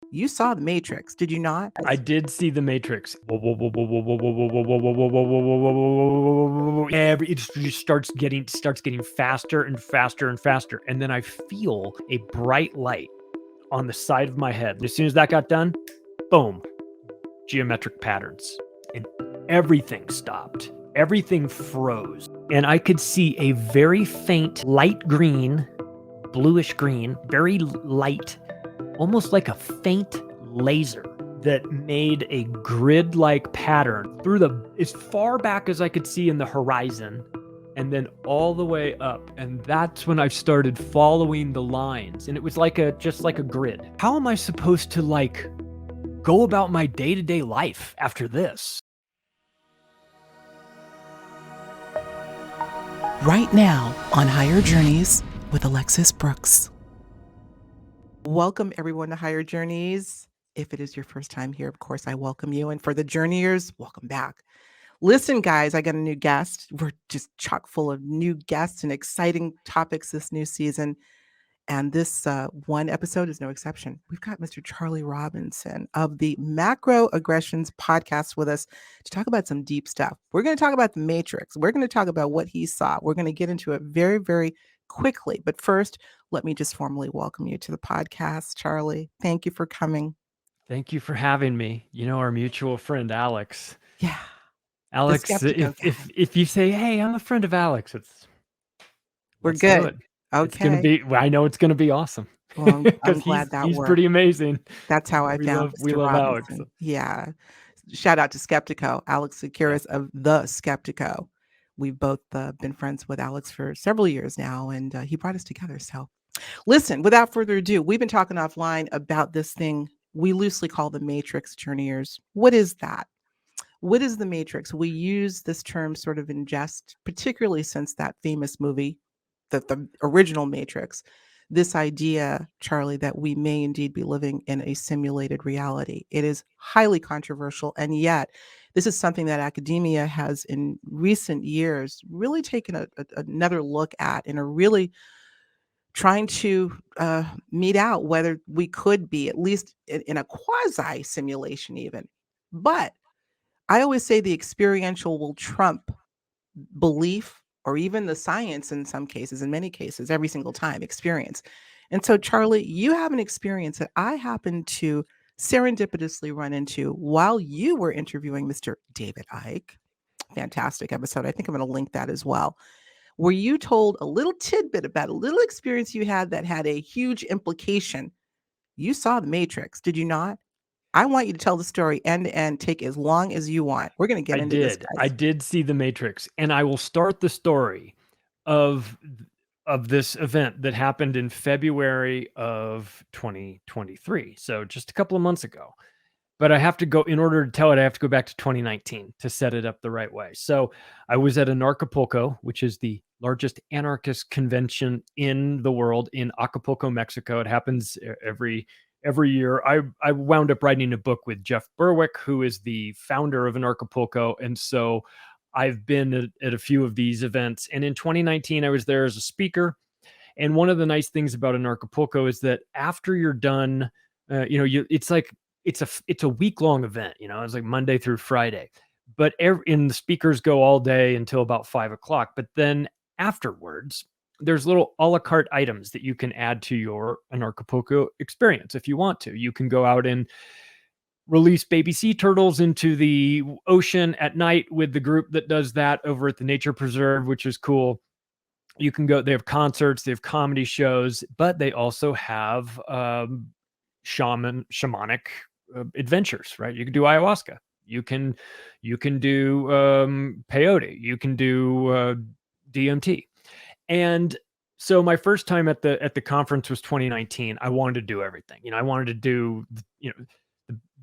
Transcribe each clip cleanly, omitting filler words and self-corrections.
You saw The Matrix, did you not? I did see The Matrix. It just starts getting faster and faster and faster, and then I feel a bright light on the side of my head. As soon as that got done, boom, geometric patterns, and everything stopped. Everything froze, and I could see a very faint light green, bluish green, very light, almost like a faint laser that made a grid-like pattern through as far back as I could see in the horizon, and then all the way up. And that's when I started following the lines, and it was just like a grid. How am I supposed to go about my day-to-day life after this? Right now on Higher Journeys with Alexis Brooks. Welcome everyone to Higher Journeys. If it is your first time here, of course, I welcome you. And for the journeyers, welcome back. Listen, guys, I got a new guest. We're just chock full of new guests and exciting topics this new season. And this one episode is no exception. We've got Mr. Charlie Robinson of the Macroaggressions Podcast with us to talk about some deep stuff. We're going to talk about The Matrix. We're going to talk about what he saw. We're going to get into it very, very quickly. But first, let me just formally welcome you to the podcast, Charlie. Thank you for coming. Thank you for having me. You know, our mutual friend, Alex. Yeah. Alex, if you say, hey, I'm a friend of Alex, we're good. Okay. It's going to be, I know it's going to be awesome. Well, I'm glad he's pretty amazing. That's how I found we love Alex. Yeah. Shout out to Skeptico, Alex Securis of The Skeptico. We've both been friends with Alex for several years now, and he brought us together. So listen, without further ado, we've been talking offline about this thing we loosely call the Matrix, journeyers. What is that? What is the Matrix? We use this term sort of in jest, particularly since that famous movie, the original Matrix, this idea, Charlie, that we may indeed be living in a simulated reality. It is highly controversial, and yet this is something that academia has in recent years really taken another look at and are really trying to mete out whether we could be, at least in a quasi-simulation even. But I always say the experiential will trump belief, or even the science in some cases, in many cases, every single time, experience. And so, Charlie, you have an experience that I happened to serendipitously run into while you were interviewing Mr. David Icke. Fantastic episode. I think I'm going to link that as well, where you told a little tidbit about a little experience you had that had a huge implication. You saw The Matrix, did you not? I want you to tell the story end to end, take as long as you want. We're going to get into this, guys. I did see The Matrix, and I will start the story of this event that happened in February of 2023. So just a couple of months ago. But I have to go, in order to tell it, I have to go back to 2019 to set it up the right way. So I was at Acapulco, which is the largest anarchist convention in the world, in Acapulco, Mexico. It happens every year. I wound up writing a book with Jeff Berwick, who is the founder of Acapulco. And so I've been at a few of these events. And in 2019, I was there as a speaker. And one of the nice things about Acapulco is that after you're done, it's a week-long event. It's like Monday through Friday. But the speakers go all day until about 5 o'clock. But then afterwards, there's little a la carte items that you can add to your Acapulco experience if you want to. You can go out and release baby sea turtles into the ocean at night with the group that does that over at the Nature Preserve, which is cool. You can go, they have concerts, they have comedy shows, but they also have shamanic adventures, right? You can do ayahuasca. You can do peyote. You can do DMT. And so my first time at the conference was 2019. I wanted to do everything. I wanted to do,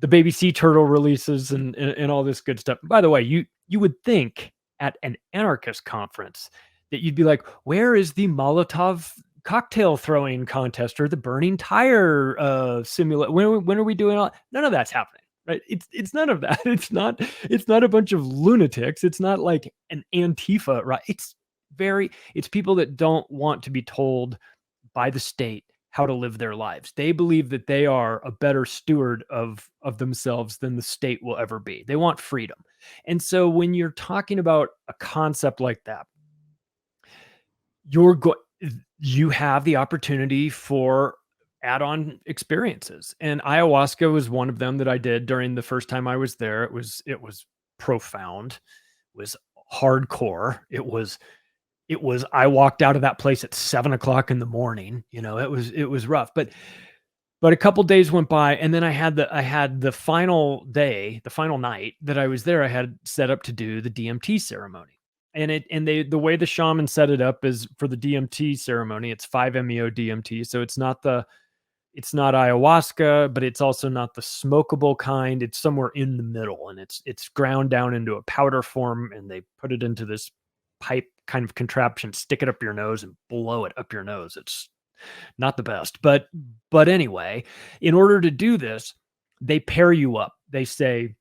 the baby sea turtle releases and all this good stuff. By the way, you would think at an anarchist conference that you'd be like, where is the Molotov cocktail throwing contest or the burning tire simulate? When are we doing all? None of that's happening, right? It's none of that. It's not a bunch of lunatics. It's not like an Antifa, right? It's people that don't want to be told by the state how to live their lives. They believe that they are a better steward of themselves than the state will ever be. They want freedom. And so when you're talking about a concept like that, you have the opportunity for add-on experiences. And ayahuasca was one of them that I did during the first time I was there. It was profound. It was hardcore. It was I walked out of that place at 7:00 in the morning. It was rough. But a couple days went by, and then I had the final day, the final night that I was there, I had set up to do the DMT ceremony. And the way the shaman set it up is, for the DMT ceremony, it's 5-MeO DMT. So it's not ayahuasca, but it's also not the smokable kind. It's somewhere in the middle, and it's ground down into a powder form, and they put it into this pipe kind of contraption, stick it up your nose and blow it up your nose. It's not the best, but anyway, in order to do this, they pair you up. They say,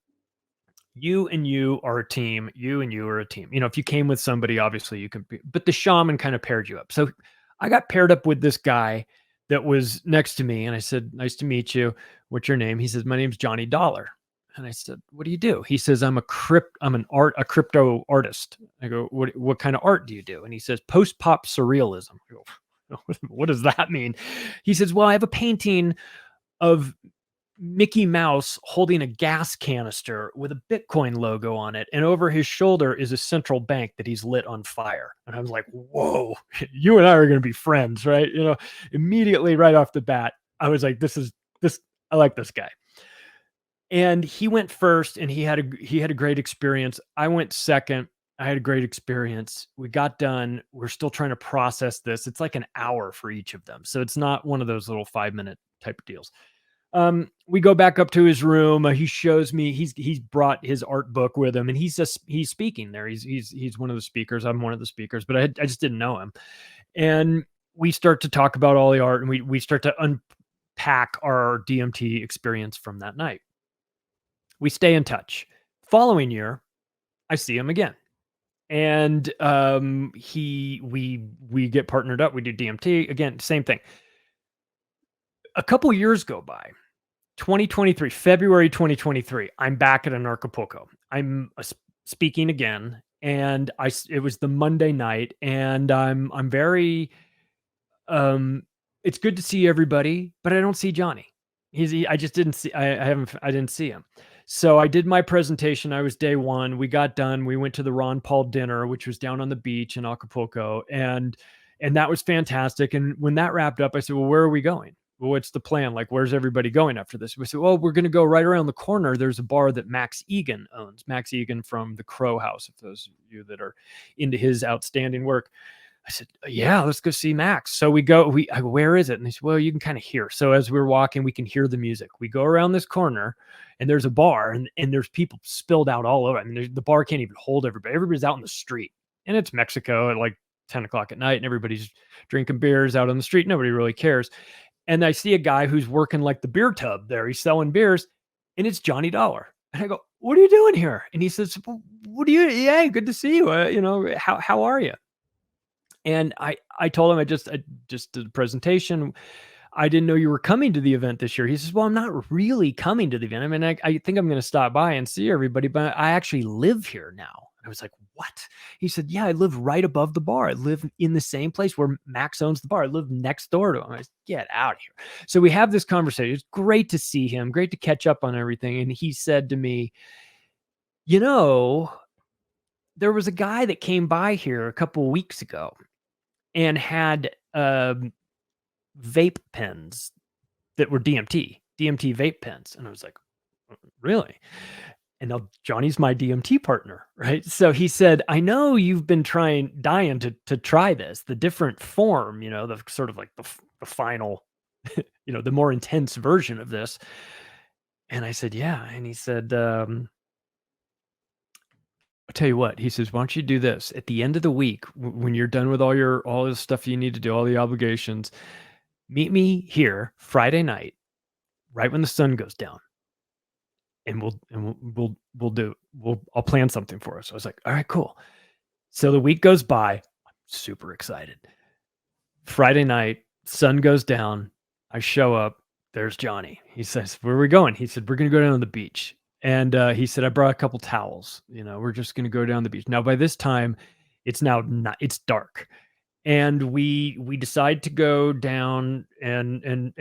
you and you are a team. You and you are a team. If you came with somebody, obviously you can be, but the shaman kind of paired you up. So I got paired up with this guy that was next to me, and I said, "Nice to meet you. What's your name?" He says, "My name's Johnny Dollar." And I said, "What do you do?" He says, I'm a crypto artist." I go, what kind of art do you do? And he says, post-pop surrealism. I go, what does that mean? He says, well, I have a painting of Mickey Mouse holding a gas canister with a Bitcoin logo on it. And over his shoulder is a central bank that he's lit on fire. And I was like, whoa, you and I are going to be friends, right? Immediately right off the bat, I was like, I like this guy. And he went first, and he had a great experience. I went second. I had a great experience. We got done. We're still trying to process this. It's like an hour for each of them. So it's not one of those little 5-minute type of deals. We go back up to his room. He shows me, he's brought his art book with him, and he's speaking there. He's one of the speakers. I'm one of the speakers, but I just didn't know him. And we start to talk about all the art, and we start to unpack our DMT experience from that night. We stay in touch. Following year, I see him again. And we get partnered up. We do DMT again, same thing. A couple years go by. 2023, February 2023. I'm back at Acapulco. I'm speaking again, and it was the Monday night, and I'm very it's good to see everybody, but I don't see Johnny. I just didn't see. I didn't see him. So I did my presentation. I was day one. We got done. We went to the Ron Paul dinner, which was down on the beach in Acapulco. And that was fantastic. And when that wrapped up, I said, well, where are we going? Well, what's the plan? Like, where's everybody going after this? We said, well, we're going to go right around the corner. There's a bar that Max Egan owns. Max Egan from the Crow House, if those of you that are into his outstanding work. I said, yeah, let's go see Max. So I go, where is it? And he said, well, you can kind of hear. So as we're walking, we can hear the music. We go around this corner, and there's a bar, and there's people spilled out all over. I mean, the bar can't even hold everybody. Everybody's out in the street, and it's Mexico at like 10 o'clock at night, and everybody's drinking beers out on the street. Nobody really cares. And I see a guy who's working like the beer tub there. He's selling beers, and it's Johnny Dollar. And I go, what are you doing here? And he says, well, yeah, good to see you. How are you? And I told him I just did a presentation. I didn't know you were coming to the event this year. He says, well, I'm not really coming to the event. I mean, I think I'm going to stop by and see everybody, but I actually live here now. I was like, what? He said, yeah, I live right above the bar. I live in the same place where Max owns the bar. I live next door to him. I said, get out of here. So we have this conversation. It's great to see him, great to catch up on everything. And he said to me, there was a guy that came by here a couple of weeks ago and had vape pens that were DMT vape pens. And I was like, really? And now Johnny's my DMT partner, right? So he said, I know you've been dying to try this, the different form, the sort of like the final, the more intense version of this. And I said, yeah. And he said, I'll tell you what, he says, why don't you do this at the end of the week when you're done with all the stuff you need to do, all the obligations, meet me here Friday night, right when the sun goes down. And I'll plan something for us. I was like, all right, cool. So the week goes by. I'm super excited. Friday night, sun goes down. I show up. There's Johnny. He says, "Where are we going?" He said, "We're going to go down to the beach." And he said, "I brought a couple towels. We're just going to go down the beach." Now, by this time, it's now not. It's dark, and we decide to go down and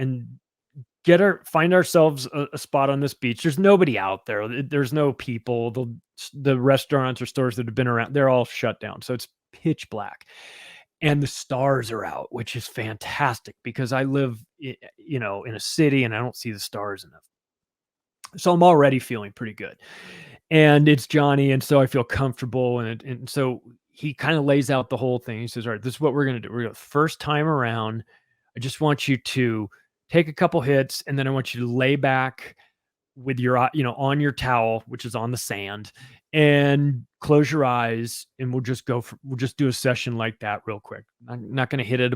find ourselves a spot on this beach. There's nobody out there. There's no people. The restaurants or stores that have been around, they're all shut down. So it's pitch black. And the stars are out, which is fantastic because I live, in a city and I don't see the stars enough. So I'm already feeling pretty good. And it's Johnny, and so I feel comfortable. And so he kind of lays out the whole thing. He says, "All right, this is what we're going to do. We're going to first time around. I just want you to take a couple hits, and then I want you to lay back with your, on your towel, which is on the sand, and close your eyes, and we'll just do a session like that real quick. I'm not going to hit it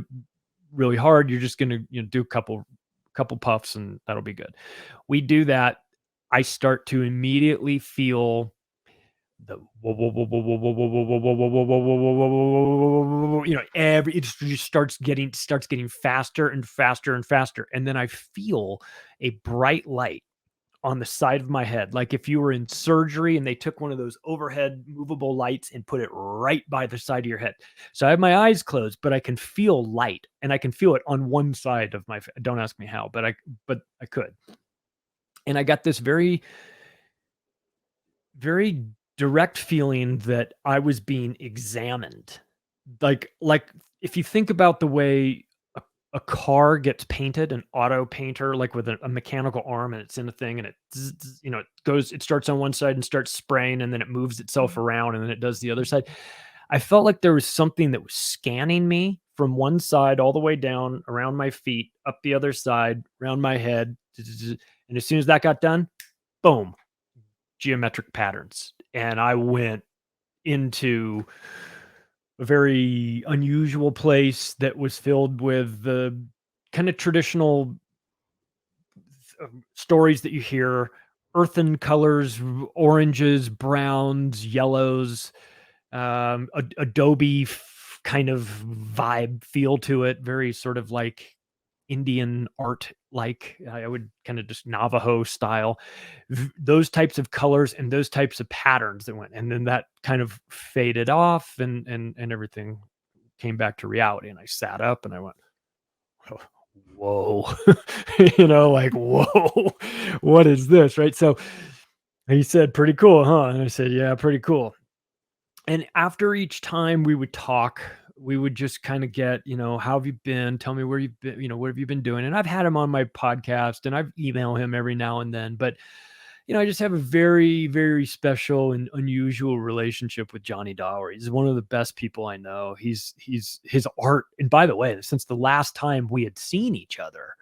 really hard. You're just going to, do a couple puffs, and that'll be good." We do that. I start to immediately feel the it just starts getting faster and faster and faster, and then I feel a bright light on the side of my head, like if you were in surgery and they took one of those overhead movable lights and put it right by the side of your head. So I have my eyes closed, but I can feel light, and I can feel it on one side of my. Don't ask me how, but I could, and I got this very, very direct feeling that I was being examined. Like if you think about the way a car gets painted, an auto painter, like with a mechanical arm, and it's in a thing, and it starts on one side and starts spraying, and then it moves itself around, and then it does the other side. I felt like there was something that was scanning me from one side all the way down around my feet, up the other side, around my head. And as soon as that got done, boom, geometric patterns. And I went into a very unusual place that was filled with the kind of traditional stories that you hear: earthen colors, oranges, browns, yellows, adobe kind of vibe feel to it, very sort of like Indian art, like I would kind of just Navajo style, those types of colors and those types of patterns that went, and then that kind of faded off, and everything came back to reality. And I sat up and I went, "Oh, whoa," like, "Whoa, what is this?" Right. So he said, "Pretty cool, huh?" And I said, "Yeah, pretty cool." And after each time we would talk, we would just kind of get, "How have you been? Tell me where you've been, what have you been doing?" And I've had him on my podcast, and I've emailed him every now and then, but I just have a very, very special and unusual relationship with Johnny Dower. He's one of the best people I know. He's his art. And by the way, since the last time we had seen each other,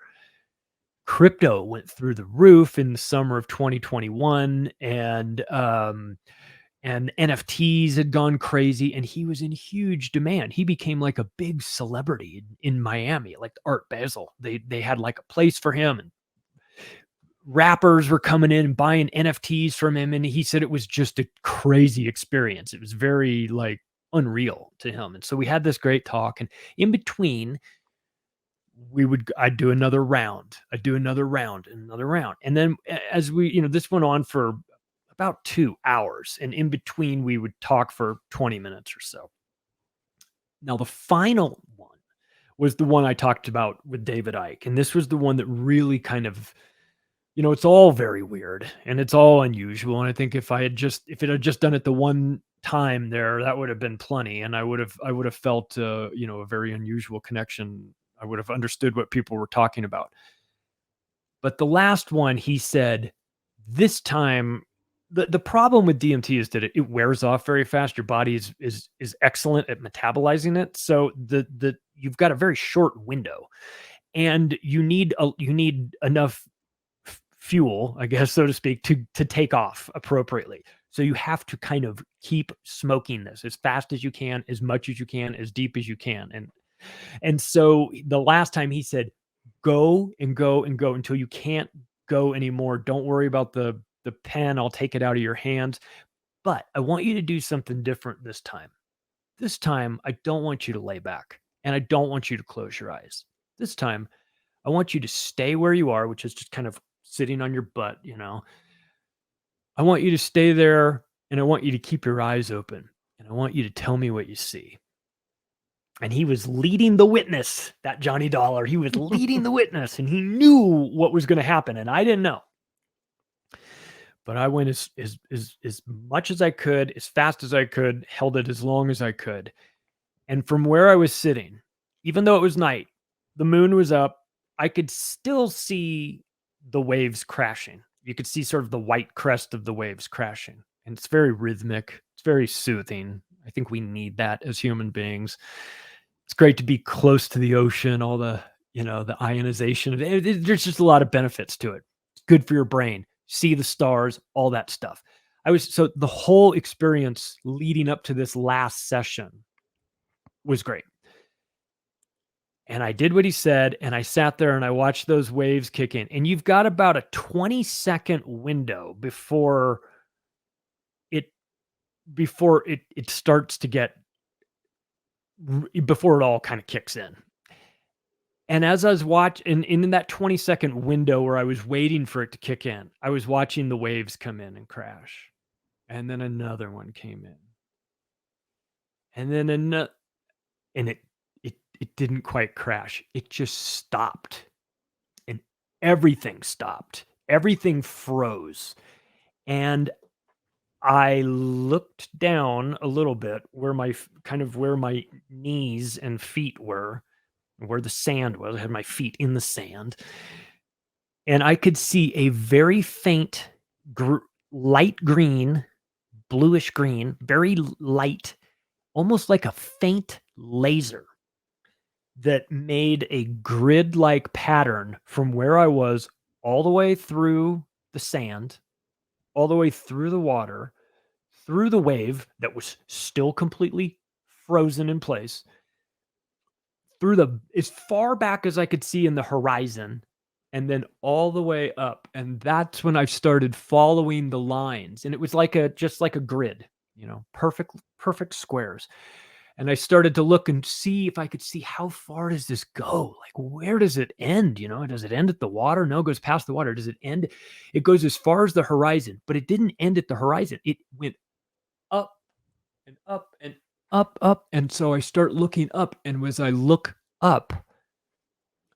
crypto went through the roof in the summer of 2021, and NFTs had gone crazy, and he was in huge demand. He became like a big celebrity in Miami, like Art Basel. They had like a place for him, and rappers were coming in and buying NFTs from him. And he said it was just a crazy experience. It was very like unreal to him. And so we had this great talk, and in between I'd do another round. I'd do another round and another round. And then as this went on for about 2 hours, and in between we would talk for 20 minutes or so. Now the final one was the one I talked about with David Icke. And this was the one that really kind of, it's all very weird and it's all unusual. And I think if it had just done it the one time there, that would have been plenty. And I would have felt, a very unusual connection. I would have understood what people were talking about. But the last one, he said, this time, the problem with DMT is that it wears off very fast. Your body is excellent at metabolizing it. So you've got a very short window, and you need enough fuel, I guess, so to speak, to take off appropriately. So you have to kind of keep smoking this as fast as you can, as much as you can, as deep as you can. And so the last time he said, go and go and go until you can't go anymore. Don't worry about the pen. I'll take it out of your hands. But I want you to do something different this time. This time, I don't want you to lay back, and I don't want you to close your eyes. This time, I want you to stay where you are, which is just kind of sitting on your butt, you know. I want you to stay there, and I want you to keep your eyes open, and I want you to tell me what you see. And he was leading the witness, that Johnny Dollar. He was leading the witness, and he knew what was going to happen, and I didn't know. But I went as much as I could, as fast as I could, held it as long as I could. And from where I was sitting, even though it was night, the moon was up, I could still see the waves crashing. You could see sort of the white crest of the waves crashing. And it's very rhythmic. It's very soothing. I think we need that as human beings. It's great to be close to the ocean, all the, you know, the ionization. There's just a lot of benefits to it. It's good for your brain. See the stars, all that stuff. So the whole experience leading up to this last session was great. And I did what he said, and I sat there and I watched those waves kick in. And you've got about a 20-second window before it starts to get, before it all kind of kicks in. And as I was watching, in that 20-second window where I was waiting for it to kick in, I was watching the waves come in and crash. And then another one came in. And then another, and it didn't quite crash. It just stopped. And everything stopped. Everything froze. And I looked down a little bit where my knees and feet were, where the sand was. I had my feet in the sand. And I could see a very faint, light green, bluish green, very light, almost like a faint laser that made a grid-like pattern from where I was all the way through the sand, all the way through the water, through the wave that was still completely frozen in place, through as far back as I could see in the horizon, and then all the way up. And that's when I started following the lines. And it was just like a grid, you know, perfect squares. And I started to look and see if I could see how far does this go? Like, where does it end? You know, does it end at the water? No, it goes past the water. Does it end? It goes as far as the horizon, but it didn't end at the horizon. It went up and up and up. And so I start looking up. And as I look up,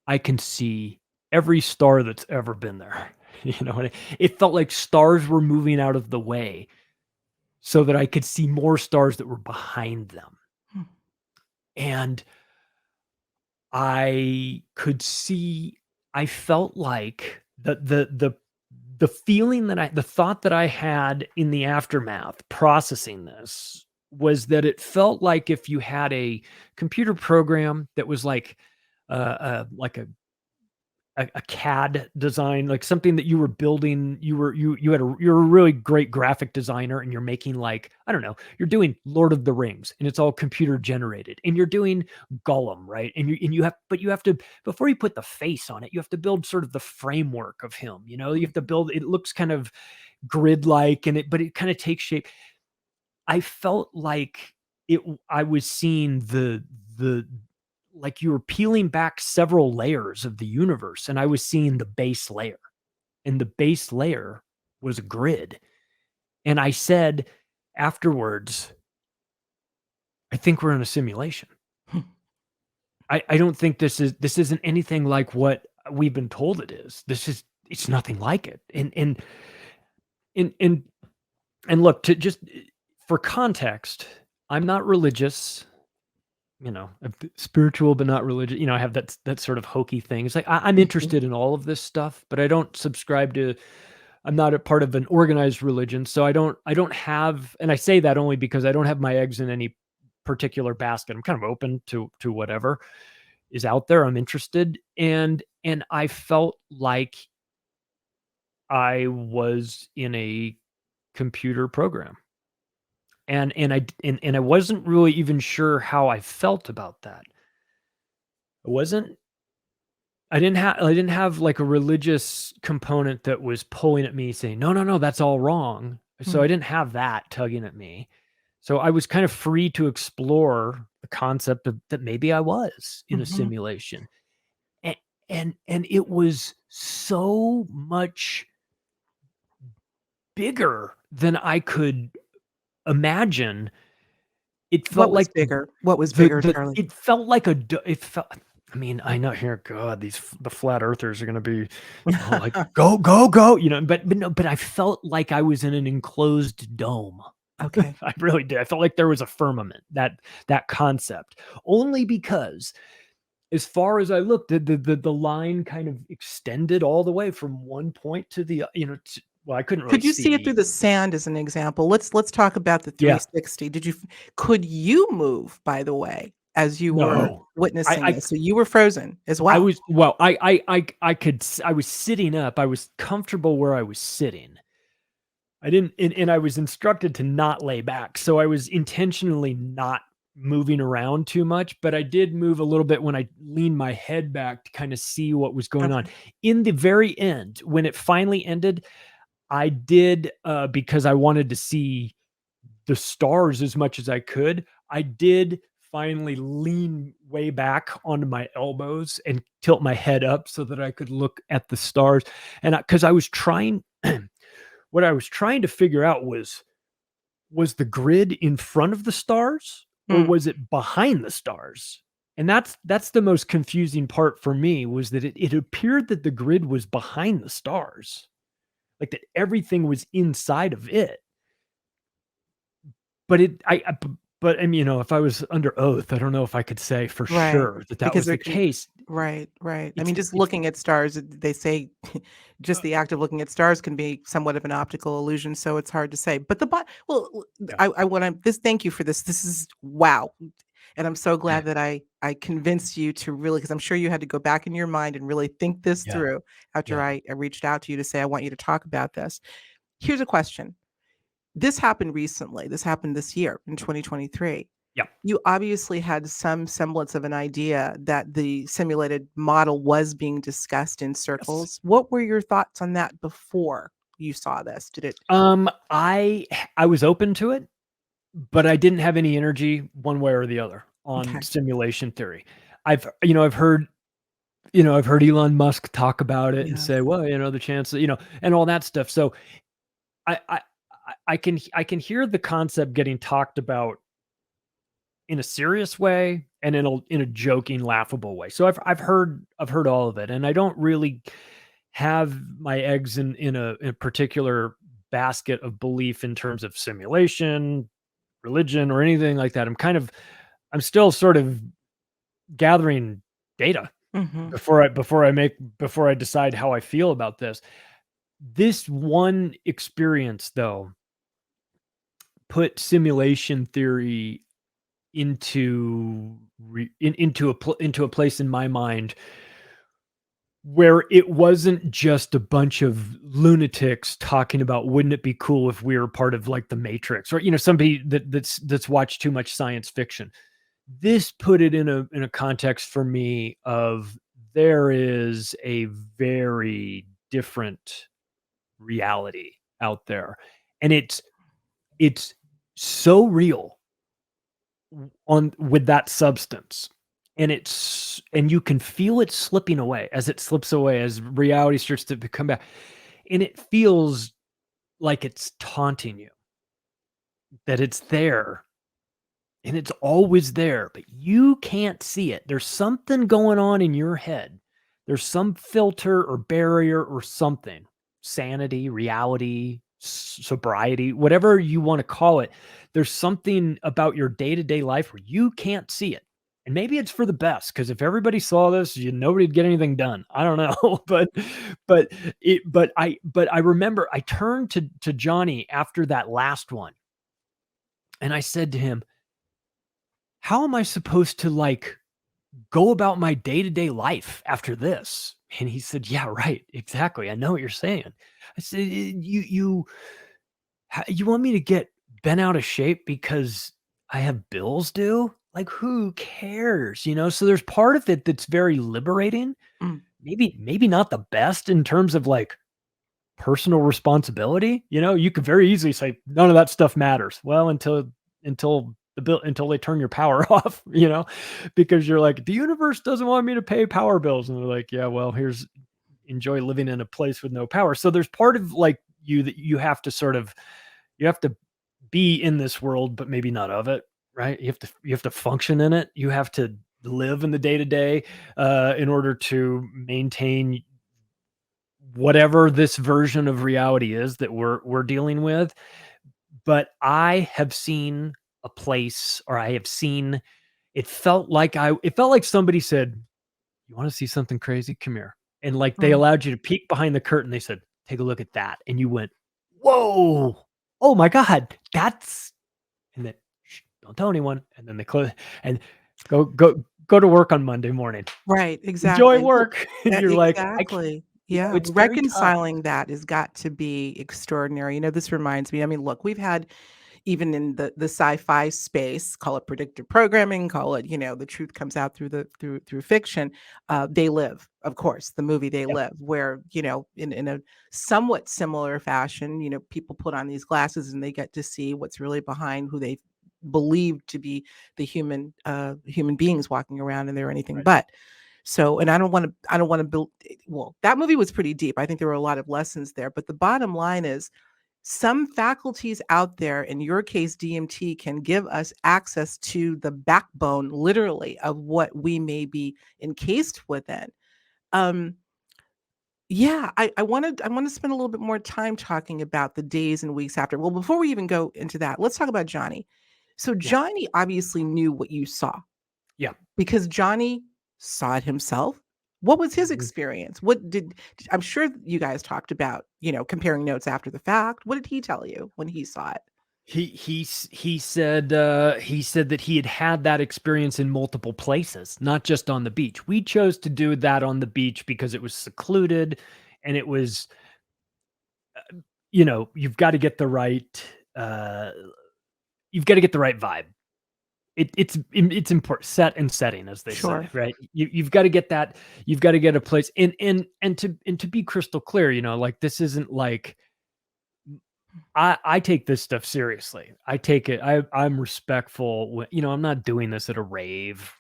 I can see every star that's ever been there. You know, it felt like stars were moving out of the way so that I could see more stars that were behind them. And I could see, I felt like the feeling the thought that I had in the aftermath processing this was that it felt like if you had a computer program that was like a CAD design, like something that you were building, you're a really great graphic designer, and you're making, like, I don't know, you're doing Lord of the Rings and it's all computer generated, and you're doing Gollum, right? And you have to, before you put the face on it, you have to build sort of the framework of him, you know, you have to build, it looks kind of grid-like, but it kind of takes shape. I felt like I was seeing the like you were peeling back several layers of the universe, and I was seeing the base layer, and the base layer was a grid. And I said afterwards, I think we're in a simulation. I don't think this isn't anything like what we've been told it is. It's nothing like it. And look, to just for context, I'm not religious. You know, spiritual, but not religious. You know, I have that sort of hokey thing. It's like, I'm interested in all of this stuff, but I don't subscribe to, I'm not a part of an organized religion. So I don't have, and I say that only because I don't have my eggs in any particular basket. I'm kind of open to whatever is out there. I'm interested. And I felt like I was in a computer program. And I wasn't really even sure how I felt about that. I didn't have like a religious component that was pulling at me saying, no, that's all wrong. So I didn't have that tugging at me. So I was kind of free to explore the concept of that maybe I was in a simulation. and it was so much bigger than I could imagine. It What felt was like bigger? What was bigger, Charlie? it felt like it felt. I mean, I know here, God, the flat earthers are going to be all like, go, go, go, but no, but I felt like I was in an enclosed dome. Okay. I really did. I felt like there was a firmament, that concept, only because as far as I looked, the line kind of extended all the way from one point to the, well, I couldn't really Could you see it through see. the sand as an example? Let's talk about the Yeah. 360. Could you move, by the way, as you were No. witnessing I this? So you were frozen as I well. was, well, I was sitting up. I was comfortable where I was sitting. I didn't, and I was instructed to not lay back. So I was intentionally not moving around too much, but I did move a little bit when I leaned my head back to kind of see what was going on. Okay. In the very end, when it finally ended, I did, because I wanted to see the stars as much as I could. I did finally lean way back onto my elbows and tilt my head up so that I could look at the stars. And because I was trying, what I was trying to figure out was the grid in front of the stars or Mm. was it behind the stars? And that's the most confusing part for me, was that it appeared that the grid was behind the stars, like that everything was inside of it. But but I mean, if I was under oath, I don't know if I could say for Right. sure that Because was they're the case. right. I It's mean, just it's looking at stars, they say just the act of looking at stars can be somewhat of an optical illusion, so it's hard to say. But yeah, I want to this. Thank you for this. This is wow, and I'm so yeah, glad that I convinced you to really, because I'm sure you had to go back in your mind and really think this yeah, through after yeah. I reached out to you to say I want you to talk about this. Here's a question. This happened recently. This happened this year in 2023. Yeah. You obviously had some semblance of an idea that the simulated model was being discussed in Yes. circles. What were your thoughts on that before you saw this? Did it I was open to it, but I didn't have any energy one way or the other on okay. simulation theory. I've heard, I've heard Elon Musk talk about it and Yes. say, well, the chances, and all that stuff. So I I I can hear the concept getting talked about in a serious way and in a joking, laughable way. So I've heard all of it, and I don't really have my eggs in a particular basket of belief in terms of simulation, religion, or anything like that. I'm still sort of gathering data Mhm. before I decide how I feel about this. This one experience, though, put simulation theory into a place in my mind where it wasn't just a bunch of lunatics talking about, wouldn't it be cool if we were part of like the Matrix, or somebody that's watched too much science fiction. This put it in a context for me of, there is a very different reality out there, and it's so real on with that substance, and you can feel it slipping away as it slips away, as reality starts to come back, and it feels like it's taunting you, that it's there, and it's always there, but you can't see it. There's something going on in your head. There's some filter or barrier or something, sanity, reality, sobriety, whatever you want to call it. There's something about your day-to-day life where you can't see it. And maybe it's for the best, because if everybody saw this, nobody'd get anything done. I don't know, but I remember I turned to Johnny after that last one, and I said to him, how am I supposed to like go about my day-to-day life after this? And he said, yeah, right. Exactly. I know what you're saying. I said, you want me to get bent out of shape because I have bills due? Like, who cares? So there's part of it that's very liberating. Mm. Maybe not the best in terms of like personal responsibility. You could very easily say none of that stuff matters. Well, until the bill until they turn your power off, because you're like, the universe doesn't want me to pay power bills. And they're like, yeah, well, enjoy living in a place with no power. So there's part of like you that you have to be in this world, but maybe not of it, right? You have to function in it. You have to live in the day to day in order to maintain whatever this version of reality is that we're dealing with. But I have seen a place, or I have seen. It felt like somebody said, "You want to see something crazy? Come here." And like they allowed you to peek behind the curtain. They said, "Take a look at that," and you went, "Whoa! Oh my God, that's." And then, "Shh, don't tell anyone." And then they close and go to work on Monday morning. Right, Enjoy exactly. work. And you're like, Exactly. Yeah, it's very tough. reconciling that has got to be extraordinary. This reminds me, I mean, look, we've had even in the sci-fi space, call it predictive programming, call it, the truth comes out through fiction. They Live, of course, the movie They Yep. Live, where, in a somewhat similar fashion, people put on these glasses and they get to see what's really behind who they believe to be the human beings walking around, and they're anything Right. but. So, and I don't want to build, well, that movie was pretty deep. I think there were a lot of lessons there, but the bottom line is some faculties out there, in your case, DMT, can give us access to the backbone, literally, of what we may be encased within. Um, yeah, I want to spend a little bit more time talking about the days and weeks after. Well, before we even go into that, let's talk about Johnny. So Yeah. Johnny obviously knew what you saw Yeah. because Johnny saw it himself. What was his Mhm. experience? I'm sure you guys talked about, comparing notes after the fact. What did he tell you when he saw it? He said that he had that experience in multiple places, not just on the beach. We chose to do that on the beach because it was secluded, and it was, you've got to get the right, vibe. It's important, set and setting, as they Sure. say, right? You've got to get that. You've got to get a place, and to be crystal clear, like this isn't like. I take this stuff seriously. I take it. I'm respectful. I'm not doing this at a rave,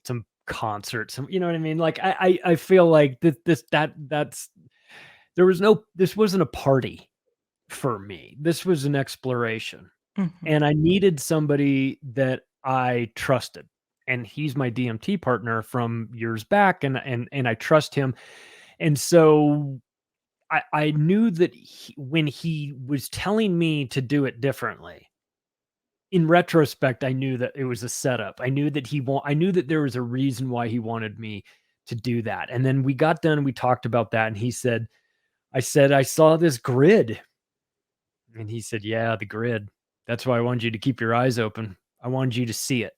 some concert, you know what I mean? Like I feel like that's this wasn't a party for me. This was an exploration, Mhm. and I needed somebody that I trusted. And he's my DMT partner from years back, and I trust him. And so I knew that when he was telling me to do it differently, in retrospect, I knew that it was a setup. I knew that there was a reason why he wanted me to do that. And then we got done and we talked about that. And I said, I saw this grid. And he said, yeah, the grid. That's why I wanted you to keep your eyes open. I wanted you to see it,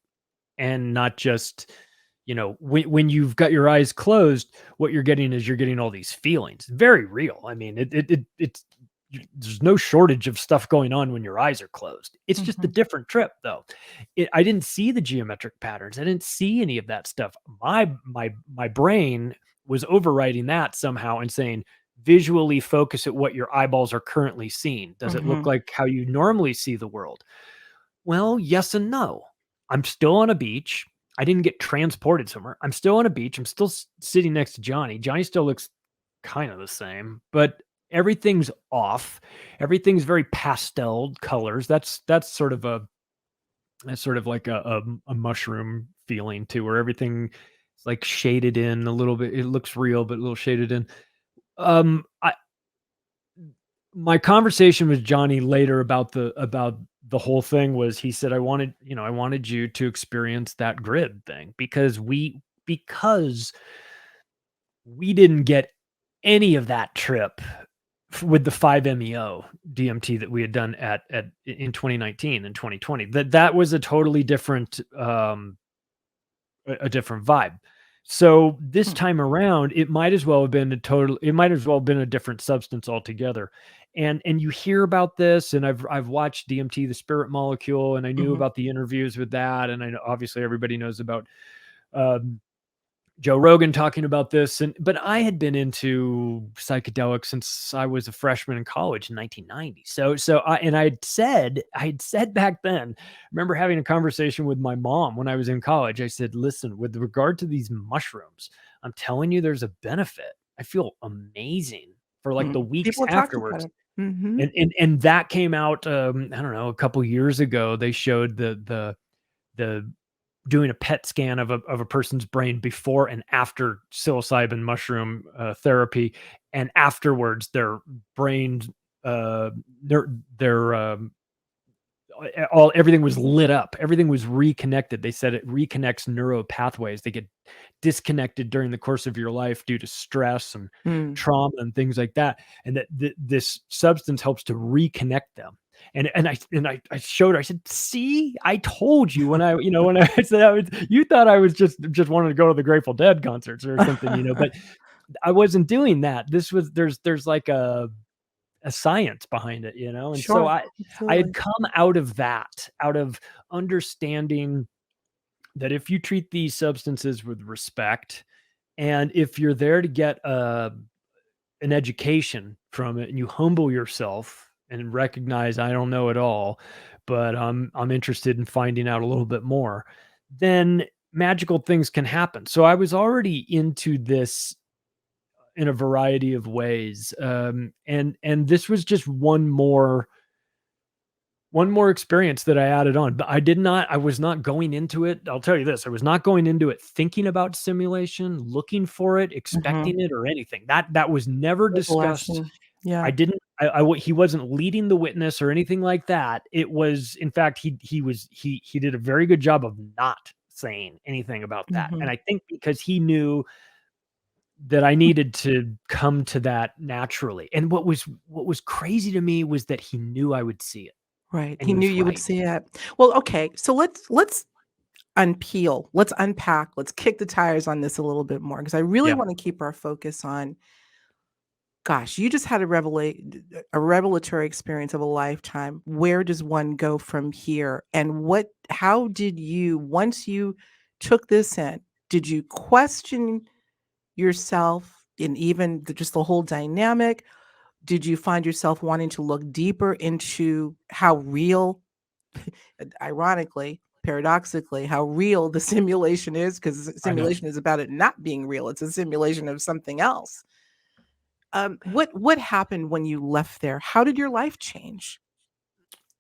and not just, when you've got your eyes closed, what you're getting is all these feelings. Very real. I mean, it's there's no shortage of stuff going on when your eyes are closed. It's just a Mhm. different trip, though. I didn't see the geometric patterns. I didn't see any of that stuff. My brain was overriding that somehow and saying, visually focus at what your eyeballs are currently seeing. Does it look Mhm. like how you normally see the world? Well, yes and no. I'm still on a beach. I didn't get transported somewhere. I'm still on a beach. I'm still sitting next to Johnny. Johnny still looks kind of the same, but everything's off. Everything's very pastel colors. That's sort of like a mushroom feeling too, where everything is like shaded in a little bit. It looks real, but a little shaded in. I My conversation with Johnny later about the whole thing was, he said, I wanted you to experience that grid thing because we didn't get any of that trip with the 5-MeO DMT that we had done at in 2019 and 2020. That was a totally different a different vibe. So this Hmm. time around, it might as well have been a different substance altogether. And you hear about this, and I've watched DMT, the spirit molecule, and I knew Mhm. about the interviews with that, and I know obviously everybody knows about um, Joe Rogan talking about this, but I had been into psychedelics since I was a freshman in college in 1990. I had said back then, I remember having a conversation with my mom when I was in college. I said, listen, with regard to these mushrooms, I'm telling you, there's a benefit. I feel amazing for like the weeks People talked about afterwards. it. Mm-hmm. And that came out, I don't know, a couple years ago. They showed the doing a PET scan of a person's brain before and after psilocybin mushroom therapy, and afterwards their brains, everything was lit up, everything was reconnected. They said it reconnects neural pathways. They get disconnected during the course of your life due to stress and trauma and things like that, and that this substance helps to reconnect them. And I showed her. I said, "See, I told you when I said you thought I was just wanted to go to the Grateful Dead concerts or something, but I wasn't doing that. This was there's like a science behind it, and Sure, so I absolutely. had come out of that, out of understanding that if you treat these substances with respect, and if you're there to get an education from it, and you humble yourself and recognize I don't know it all, but I'm interested in finding out a little bit more, then magical things can happen. So I was already into this in a variety of ways, and this was just one more experience that I added on. But I was not going into it. I'll tell you this, I was not going into it thinking about simulation, looking for it, expecting it, or anything. That was never discussed. Revelation. Yeah. I didn't, he wasn't leading the witness or anything like that. It was, in fact, he did a very good job of not saying anything about that. Mhm. And I think because he knew that I needed to come to that naturally. And what was crazy to me was that he knew I would see it. Right. And He he knew was you would right. see it. Well, okay. So let's unpeel. Let's unpack. Let's kick the tires on this a little bit more because I really Yeah. want to keep our focus on, gosh, you just had a revelatory experience of a lifetime. Where does one go from here? And how did you, once you took this in, did you question yourself and even just the whole dynamic? Did you find yourself wanting to look deeper into how real, ironically, paradoxically, how real the simulation is? Because I know. simulation is about it not being real. It's a simulation of something else. What happened when you left there? How did your life change?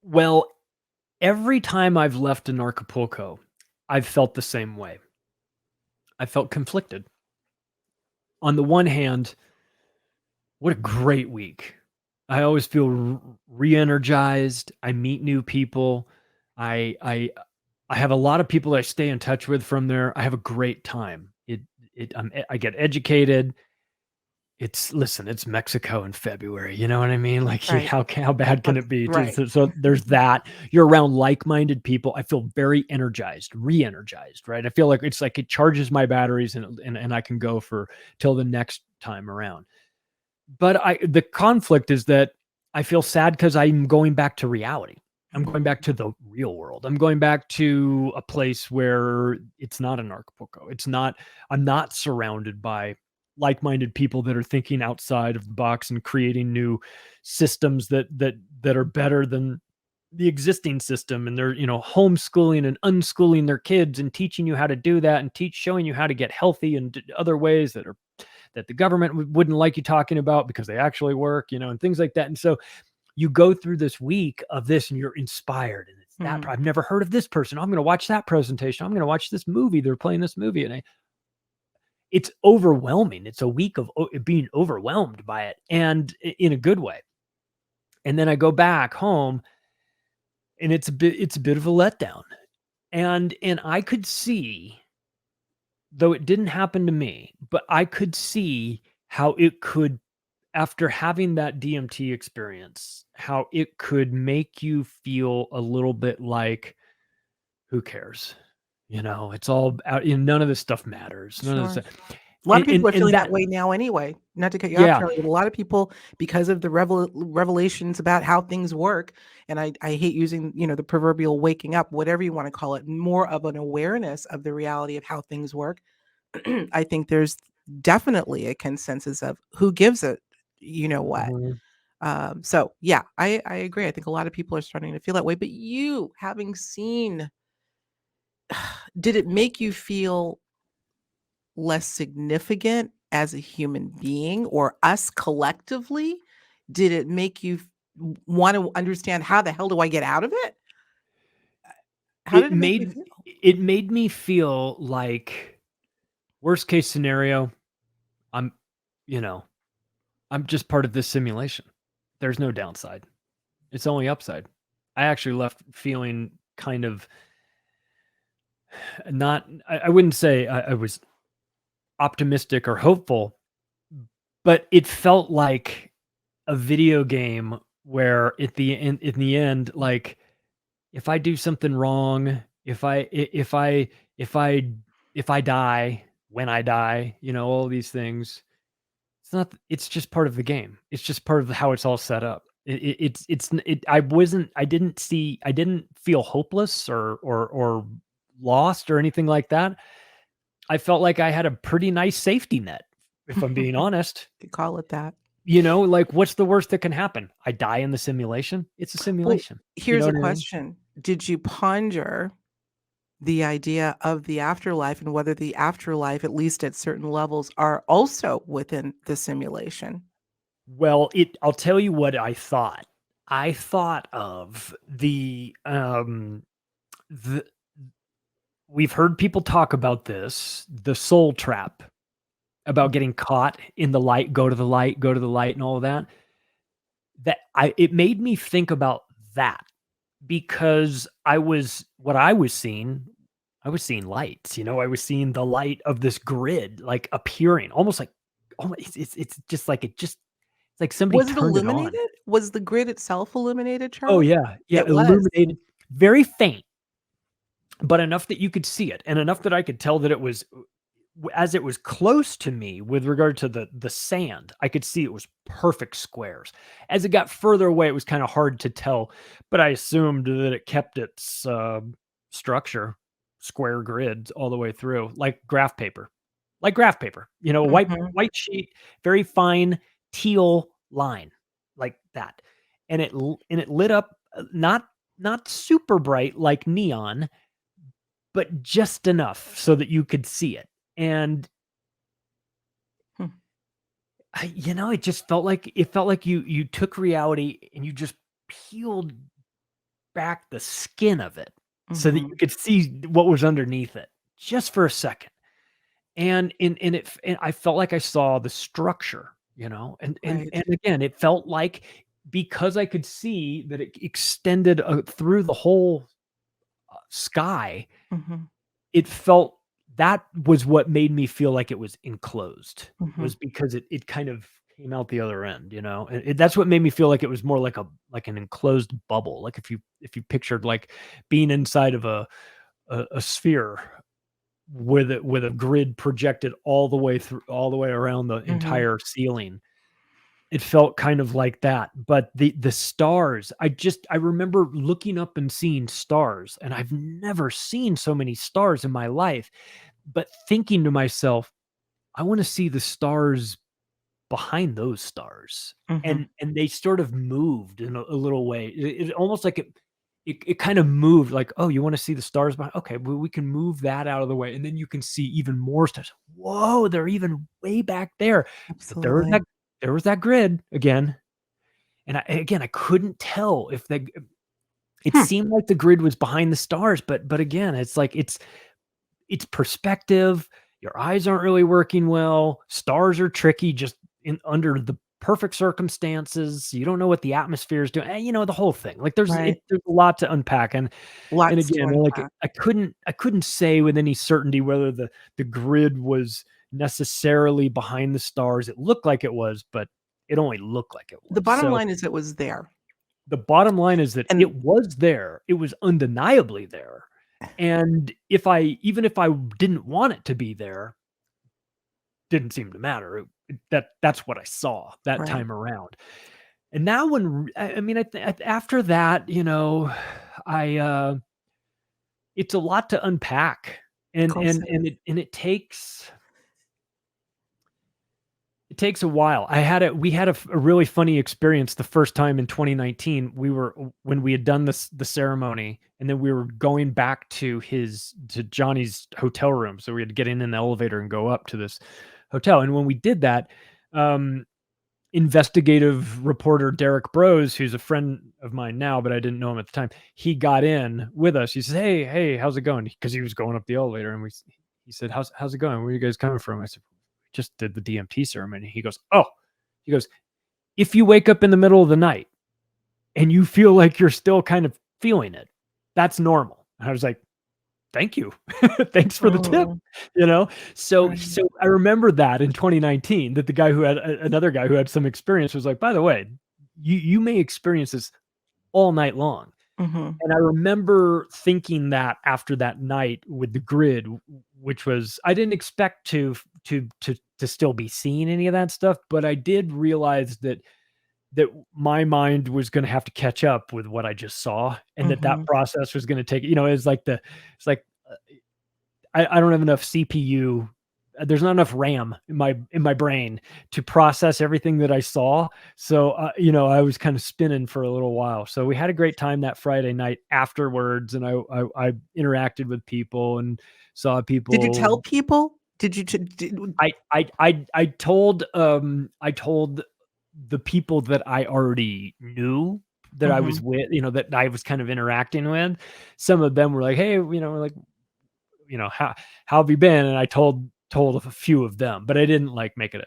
Well, every time I've left in Acapulco, I've felt the same way. I felt conflicted. On the one hand, what a great week. I always feel re-energized. I meet new people. I have a lot of people I stay in touch with from there. I have a great time. I get educated. It's Mexico in February. You know what I mean? Like, Right. how bad can it be? Right. So there's that. You're around like-minded people. I feel very energized, re-energized, right? I feel like it's like it charges my batteries and I can go for till the next time around. But the conflict is that I feel sad because I'm going back to reality. I'm going back to the real world. I'm going back to a place where it's not an Acapulco. I'm not surrounded by like-minded people that are thinking outside of the box and creating new systems that are better than the existing system. And they're, homeschooling and unschooling their kids and teaching you how to do that and showing you how to get healthy and other ways that the government wouldn't like you talking about because they actually work, and things like that. And so you go through this week of this and you're inspired. And it's that I've never heard of this person. I'm going to watch that presentation. I'm going to watch this movie. They're playing this movie. And it's overwhelming. It's a week of being overwhelmed by it, and in a good way. And then I go back home and it's a bit of a letdown. And I could see, though it didn't happen to me, but I could see how it could, after having that DMT experience, how it could make you feel a little bit like, who cares? It's all out. None of this stuff matters. None of this Sure. stuff. A lot of people are And feeling that that, way now anyway. Not to cut you off, yeah, Charlie, but a lot of people, because of the revelations about how things work, and I hate using, the proverbial waking up, whatever you want to call it, more of an awareness of the reality of how things work. I think there's definitely a consensus of who gives it, what. So yeah, I agree. I think a lot of people are starting to feel that way. But you, having seen, did it make you feel less significant as a human being, or us collectively? Did it make you want to understand, how the hell do I get out of it? How It did it make you made feel? it made me feel like, worst case scenario, I'm, you know, I'm just part of this simulation. There's no downside. It's only upside. I actually left feeling kind of not, I wouldn't say I was optimistic or hopeful, but it felt like a video game where in the end, like, if I do something wrong, if I if I die, when I die, all these things, it's just part of the game. It's just part of how it's all set up. I didn't feel hopeless or lost or anything like that. I felt like I had a pretty nice safety net, if I'm being honest. You call it that. Like, what's the worst that can happen? I die in the simulation. It's a Well, simulation. You know here's a what I mean? question. Did you ponder the idea of the afterlife, and whether the afterlife, at least at certain levels, are also within the simulation? Well, I'll tell you what I thought. I thought of the we've heard people talk about this, the soul trap, about getting caught in the light, go to the light, go to the light, and all of that. It made me think about that, because I was seeing lights, I was seeing the light of this grid, like, appearing almost like, it's just like, it's like somebody Was it turned it on. illuminated? Was the grid itself illuminated, Oh, Charlie? yeah. Yeah, It was. illuminated, very faint, but enough that you could see it, and enough that I could tell that it was, as it was close to me with regard to the sand, I could see it was perfect squares. As it got further away, it was kinda hard to tell, but I assumed that it kept its, structure, square grids all the way through, like graph paper. Like graph paper, a Mhm. white sheet, very fine teal line, like that. And it lit up, not super bright like neon, but just enough so that you could see it. And Hmm. it just felt like you took reality and you just peeled back the skin of it so that you Mhm. could see what was underneath it just for a second. And I felt like I saw the structure, Right. and again, it felt like, because I could see that it extended through the whole sky, Mhm. it felt, that was what made me feel like it was enclosed, Mhm. was because it kind of came out the other end, that's what made me feel like it was more like an enclosed bubble, like if you pictured, like, being inside of a sphere with a grid projected all the way around the Mhm. entire ceiling. It felt kind of like that, but the stars, I remember looking up and seeing stars, and I've never seen so many stars in my life, but thinking to myself, I want to see the stars behind those stars. Mhm. And they sort of moved in a little way. It almost like it kind of moved, like, oh, you want to see the stars behind? Okay, well, we can move that out of the way, and then you can see even more stars. Whoa, they're even way back there. But Absolutely. there was that grid again. And I couldn't tell if it Hmm. seemed like the grid was behind the stars, but again, it's like, it's perspective. Your eyes aren't really working well. Stars are tricky, just in under the perfect circumstances. You don't know what the atmosphere is doing. The whole thing. Like, Right. there's a lot to unpack. And Lots to again, like, unpack. I couldn't say with any certainty whether the grid was necessarily behind the stars. It looked like it was, but it only looked like it The was. bottom So line is, it was there. the bottom line is that And it was there. It was undeniably there. And even if I didn't want it to be there, didn't seem to matter. That's what I saw that right. time around. And now, I mean, after that, I it's a lot to unpack, Of course it is. and it takes It takes a while. We had a really funny experience the first time in 2019. When we had done the ceremony, and then we were going back to Johnny's hotel room. So we had to get in an elevator and go up to this hotel. And when we did that, investigative reporter Derek Bros, who's a friend of mine now, but I didn't know him at the time, he got in with us. He says, hey, how's it going? Because he was going up the elevator, and he said, how's it going? Where are you guys coming from? I said, just did the DMT ceremony. He goes, if you wake up in the middle of the night and you feel like you're still kind of feeling it, that's normal. And I was like, thank you. Thanks for the tip, So I remember that in 2019, that the guy who had another guy who had some experience was like, by the way, you may experience this all night long. And I remember thinking that after that night with the grid, which was, I didn't expect to still be seeing any of that stuff, but I did realize that my mind was going to have to catch up with what I just saw, and that process was going to take, I don't have enough CPU. There's not enough RAM in my brain to process everything that I saw. So, I was kind of spinning for a little while. So we had a great time that Friday night afterwards. And I interacted with people and saw people. Did you tell people? Did you? I told the people that I already knew that I was with, that I was kind of interacting with. Some of them were like, hey, how have you been? And I told a few of them, but I didn't make it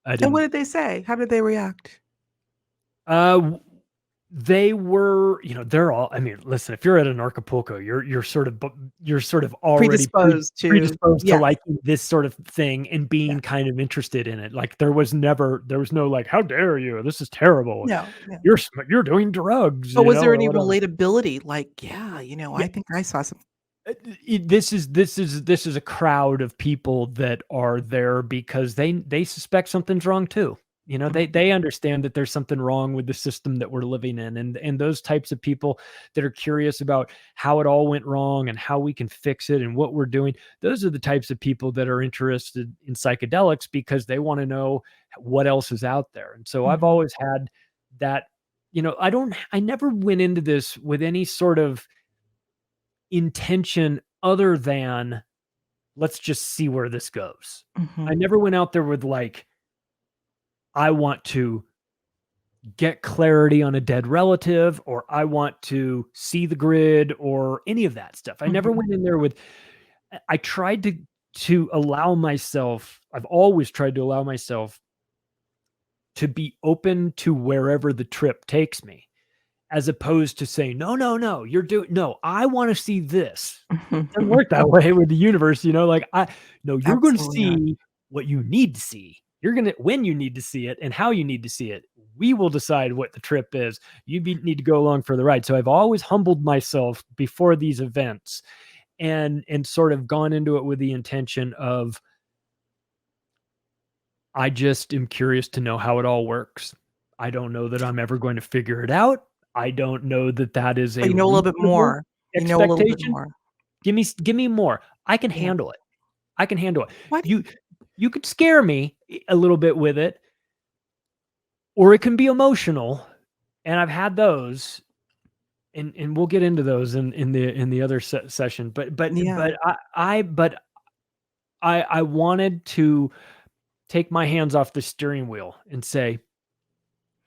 And what did they say? How did they react? They were, they're all, I mean, listen, if you're at an Acapulco, you're sort of already predisposed to liking this sort of thing and being kind of interested in it. Like there was no like, how dare you? This is terrible. No. You're doing drugs. But was there any relatability? Like, I think I saw some. This is a crowd of people that are there because they suspect something's wrong too. They understand that there's something wrong with the system that we're living in, and those types of people that are curious about how it all went wrong and how we can fix it and what we're doing. Those are the types of people that are interested in psychedelics because they want to know what else is out there. And so I've always had that, I never went into this with any sort of intention other than let's just see where this goes. I never went out there with like, I want to get clarity on a dead relative, or I want to see the grid, or any of that stuff. I never went in there with, I tried to allow myself, I've always tried to allow myself to be open to wherever the trip takes me, as opposed to saying, no, I want to see this. It doesn't work that way with the universe, you're going to see what you need to see. When you need to see it and how you need to see it. We will decide what the trip is. You need to go along for the ride. So I've always humbled myself before these events and sort of gone into it with the intention of, I just am curious to know how it all works. I don't know that I'm ever going to figure it out. I don't know that is a little bit more. Expectation. Give me more. I can handle it. I can handle it. What? You could scare me a little bit with it, or it can be emotional, and I've had those, and we'll get into those in the other session. But I wanted to take my hands off the steering wheel and say,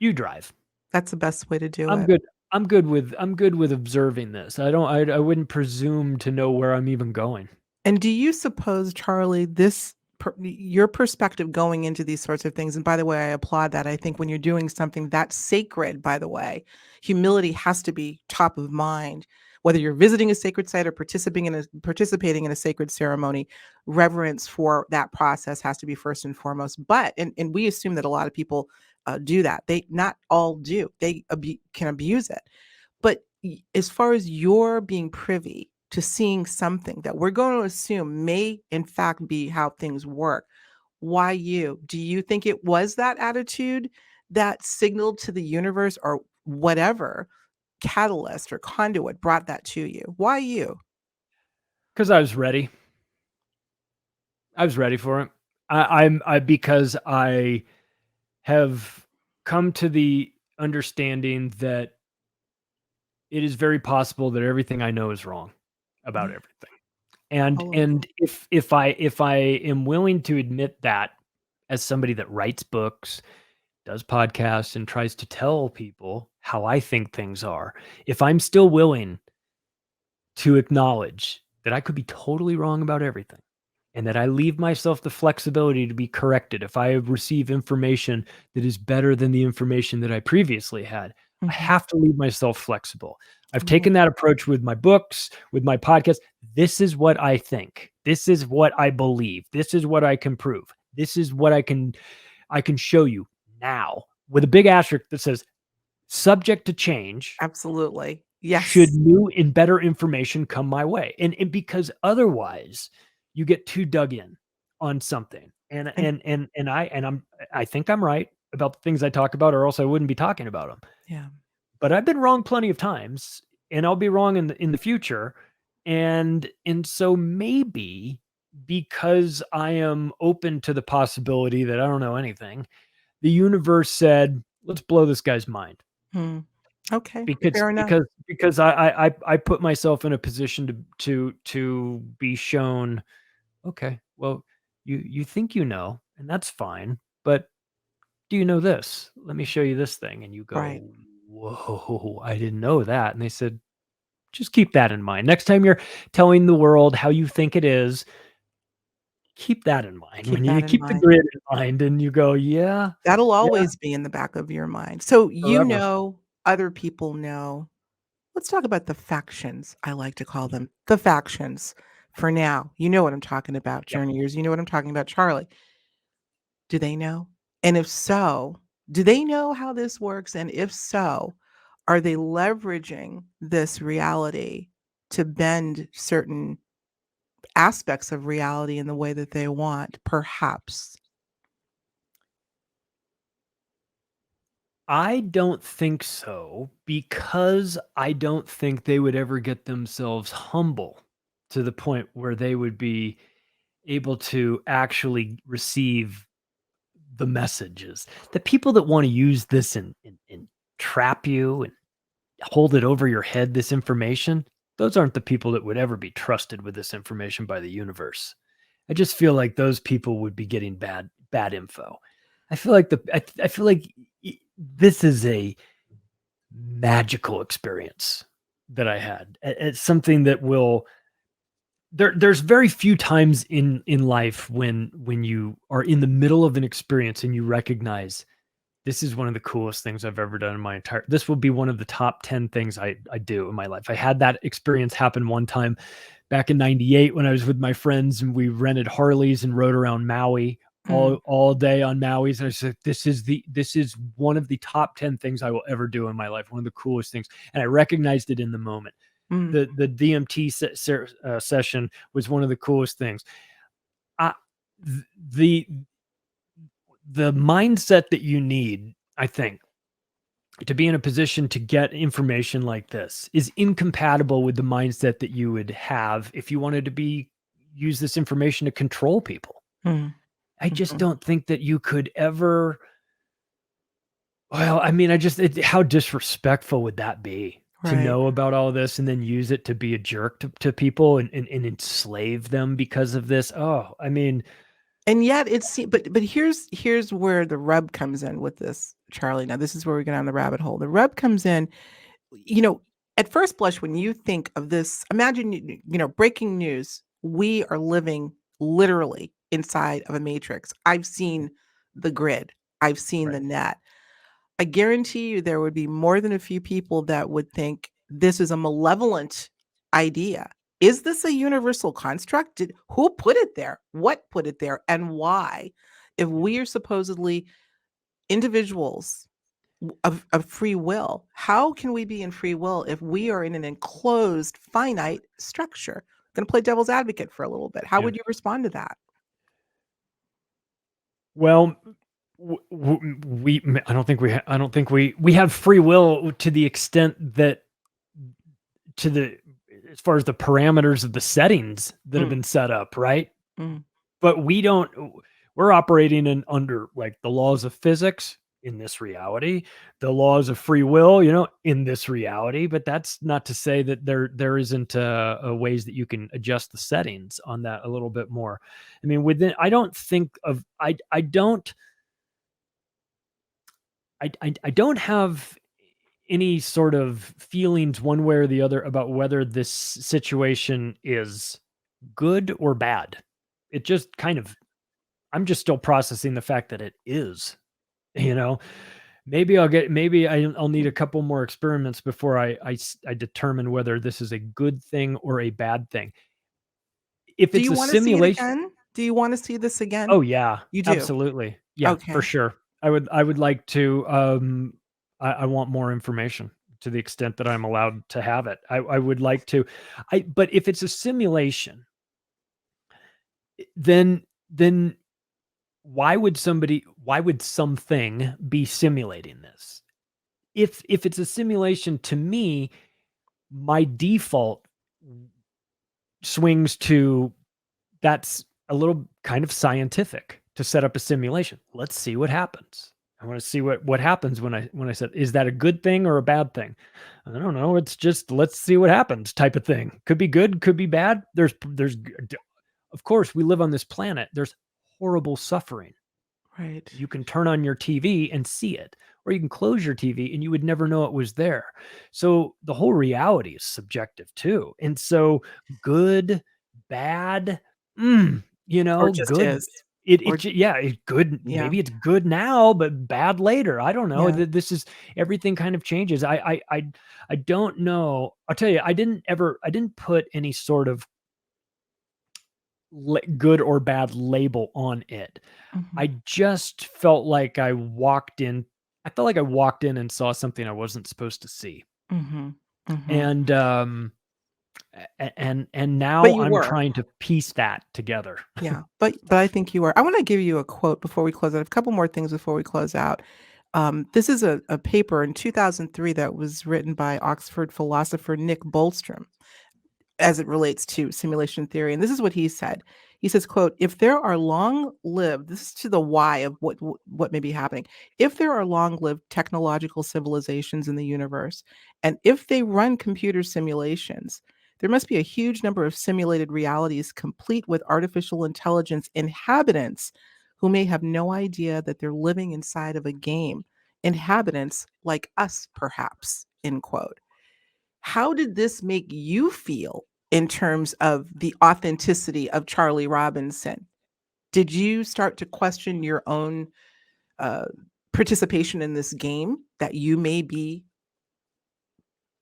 you drive. That's the best way to do it. Good. I'm good with observing this. I wouldn't presume to know where I'm even going. And do you suppose, Charlie, your perspective going into these sorts of things, and by the way, I applaud that. I think when you're doing something that's sacred, by the way, humility has to be top of mind. Whether you're visiting a sacred site or participating in a sacred ceremony, reverence for that process has to be first and foremost. But, and we assume that a lot of people do that. They not all do. They can abuse it. But as far as your being privy to seeing something that we're going to assume may in fact be how things work, why you? Do you think it was that attitude that signaled to the universe, or whatever catalyst or conduit brought that to you? Why you? Because I was ready. I was ready for it. Because I have come to the understanding that it is very possible that everything I know is wrong about Yeah. everything. And All of and if I am willing to admit that as somebody that writes books, does podcasts, and tries to tell people how I think things are, if I'm still willing to acknowledge that I could be totally wrong about everything, and that I leave myself the flexibility to be corrected if I receive information that is better than the information that I previously had. I Mhm. have to leave myself flexible. I've I taken love that approach with my books, with my podcast. This is what I think. This is what I believe. This is what I can prove. This is what I can show you now, with a big asterisk that says subject to change Absolutely. should Yes. new and better information come my way. And because otherwise you get too dug in on something. And And I think I'm right about the things I talk about, or else I wouldn't be talking about them. yeah. But I've been wrong plenty of times, and I'll be wrong in the future. And so maybe because I am open to the possibility that I don't know anything, the universe said, let's blow this guy's mind. Hmm. Okay. because Fair enough. because because I put myself in a position to be shown, okay, well, you think you know, and that's fine, but do you know this? Let me show you this thing. And you Right. go, whoa, I didn't know that. And they said, just keep that in mind. Next time you're telling the world how you think it is, keep that in mind. Keep When you that in keep the mind. grid in mind and you go, yeah, That'll yeah, always be in the back of your mind. So you forever. know, other people know. Let's talk about the factions, I like to call them. The factions for now. You know what I'm talking about, Yep. journeyers. You know what I'm talking about, Charlie. Do they know? And if so, do they know how this works? And if so, are they leveraging this reality to bend certain aspects of reality in the way that they want? Perhaps. I don't think so, because I don't think they would ever get themselves humble to the point where they would be able to actually receive the messages. The people that want to use this and trap you and hold it over your head, this information, those aren't the people that would ever be trusted with this information by the universe. I just feel like those people would be getting bad info. I feel like this is a magical experience that I had. It's something that will there's very few times in life when you are in the middle of an experience and you recognize this is one of the coolest things I've ever done in my entire this will be one of the top 10 things I do in my life. I had that experience happen one time back in 98 when I was with my friends and we rented Harleys and rode around Maui Mm, all day on Maui's. And I said, this is one of the top 10 things I will ever do in my life. One of the coolest things. And I recognized it in the moment. mm, The DMT session was one of the coolest things. I, the the mindset that you need, I think, to be in a position to get information like this is incompatible with the mindset that you would have if you wanted to use this information to control people. mm, I just mhm. don't think that you could ever. Well, I mean, how disrespectful would that be to Right. know about all this and then use it to be a jerk to people and enslave them because of this? Oh, I mean, And yet but here's where the rub comes in with this, Charlie. Now this is where we get on the rabbit hole. The rub comes in, you know, at first blush when you think of this, imagine breaking news. We are living literally inside of a matrix. I've seen the grid. I've seen right. the net. I guarantee you there would be more than a few people that would think this is a malevolent idea. Is this a universal construct? Who put it there? What put it there? And why? If Yeah. we are supposedly individuals of free will, how can we be in free will if we are in an enclosed, finite structure? I'm going to play devil's advocate for a little bit. How Yeah. would you respond to that? Well, I don't think we have free will to the extent that to the as far as the parameters of the settings that have Mm, been set up, right? mm, But we don't. We're operating under like the laws of physics in this reality, the laws of free will, in this reality. But that's not to say that there isn't ways that you can adjust the settings on that a little bit more. I mean, I don't have any sort of feelings one way or the other about whether this situation is good or bad. It just I'm just still processing the fact that it is, maybe I'll need a couple more experiments before I determine whether this is a good thing or a bad thing. If Do it's you a want to see it simulation. again? Do you want to see this again? Oh yeah, You do? absolutely. Yeah, Okay. for sure. I would like to, I want more information to the extent that I'm allowed to have it. I would like to, but if it's a simulation, then why would something be simulating this? If it's a simulation, to me, my default swings to that's a little kind of scientific to set up a simulation. Let's see what happens. I want to see what happens when I said, is that a good thing or a bad thing? I don't know. It's just, let's see what happens type of thing. Could be good, could be bad. There's, of course, we live on this planet. There's horrible suffering. Right. You can turn on your TV and see it, or you can close your TV and you would never know it was there. So the whole reality is subjective too. And so good, bad, Or just good. is. It's good. Yeah. Maybe it's good now, but bad later. I don't know. Yeah. This is, everything kind of changes. I don't know. I'll tell you, I didn't put any sort of good or bad label on it. Mhm. I just felt like I walked in and saw something I wasn't supposed to see. Mhm. Mhm. And now But you I'm were. trying to piece that together. Yeah, but I think you are. I want to give you a quote before we close out. A couple more things before we close out. This is a paper in 2003 that was written by Oxford philosopher Nick Bostrom as it relates to simulation theory. And this is what he said. He says, quote, if there are long-lived, this is to the why of what may be happening. If there are long-lived technological civilizations in the universe, and if they run computer simulations, there must be a huge number of simulated realities complete with artificial intelligence inhabitants who may have no idea that they're living inside of a game. Inhabitants like us, perhaps, end quote. How did this make you feel in terms of the authenticity of Charlie Robinson? Did you start to question your own uh, participation in this game, that you may be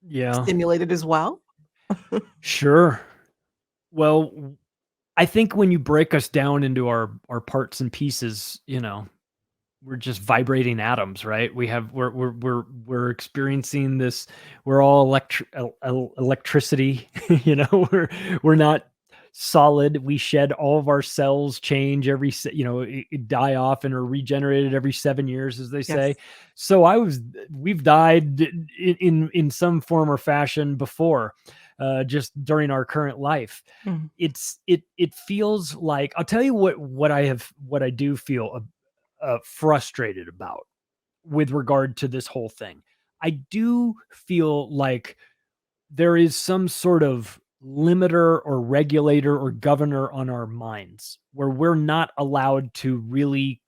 Yeah, simulated as well? sure. Well, I think when you break us down into our parts and pieces, we're just vibrating atoms, right? We're experiencing this. We're all electricity. We're not solid. We shed all of our cells, change it die off and are regenerated every 7 years, as they say. Yes. So we've died in some form or fashion before, just during our current life. Mhm. It feels like, I'll tell you what I do feel frustrated about with regard to this whole thing. I do feel like there is some sort of limiter or regulator or governor on our minds where we're not allowed to really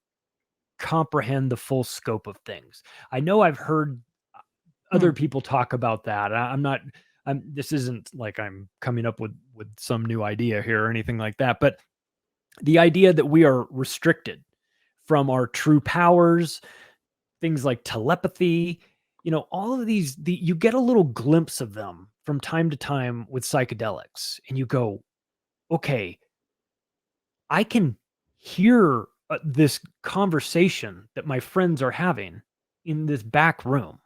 comprehend the full scope of things. I know I've heard other people talk about that. This isn't like I'm coming up with some new idea here or anything like that, but the idea that we are restricted from our true powers, things like telepathy, all of these, you get a little glimpse of them from time to time with psychedelics, and you go, okay, I can hear this conversation that my friends are having in this back room,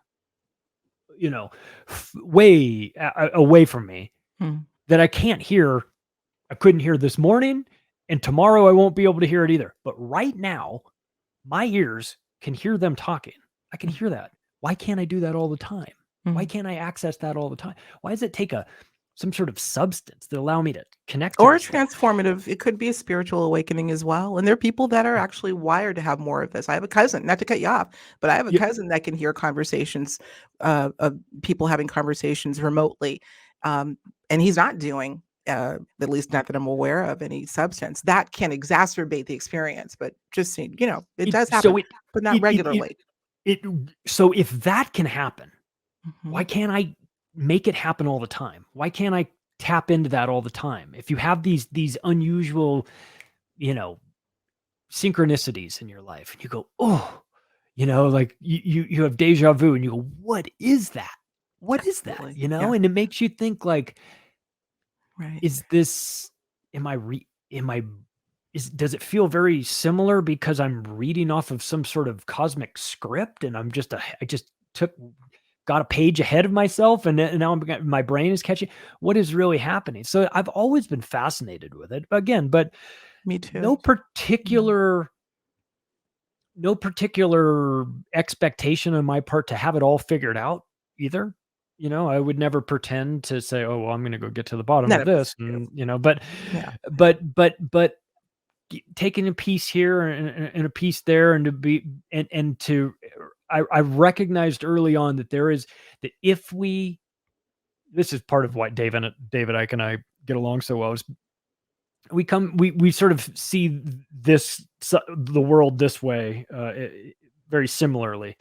way away from me, Mm. that I couldn't hear this morning, and tomorrow I won't be able to hear it either. But right now, my ears can hear them talking. I can hear that. Why can't I do that all the time? Why Mhm. can't I access that all the time? Why does it take a some sort of substance that allow me to connect to Or this thing. transformative. It could be a spiritual awakening as well. And there are people that are actually wired to have more of this. I have a cousin, not to cut you off, but I have a Yeah. cousin that can hear conversations of people having conversations remotely. And he's not doing, at least not that I'm aware of, any substance. That can exacerbate the experience, but just, it does happen, but not regularly. So if that can happen, why Mhm. can't I make it happen all the time? Why can't I tap into that all the time? If you have these unusual, synchronicities in your life, and you go, oh, like you have deja vu, and you go, what is that? What is that? Absolutely. Yeah. And it makes you think like, Right. is this? Does it feel very similar because I'm reading off of some sort of cosmic script, and I just got a page ahead of myself, and now my brain is catching what is really happening. So I've always been fascinated with it again, but Me too. no particular expectation on my part to have it all figured out either. I would never pretend to say, oh, well, I'm going to go get to the bottom None of of us this. do. And, but Yeah. taking a piece here and a piece there, and to be, and to, I recognized early on that this is part of why David Icke and I get along so well, is we sort of see the world this way, very similarly,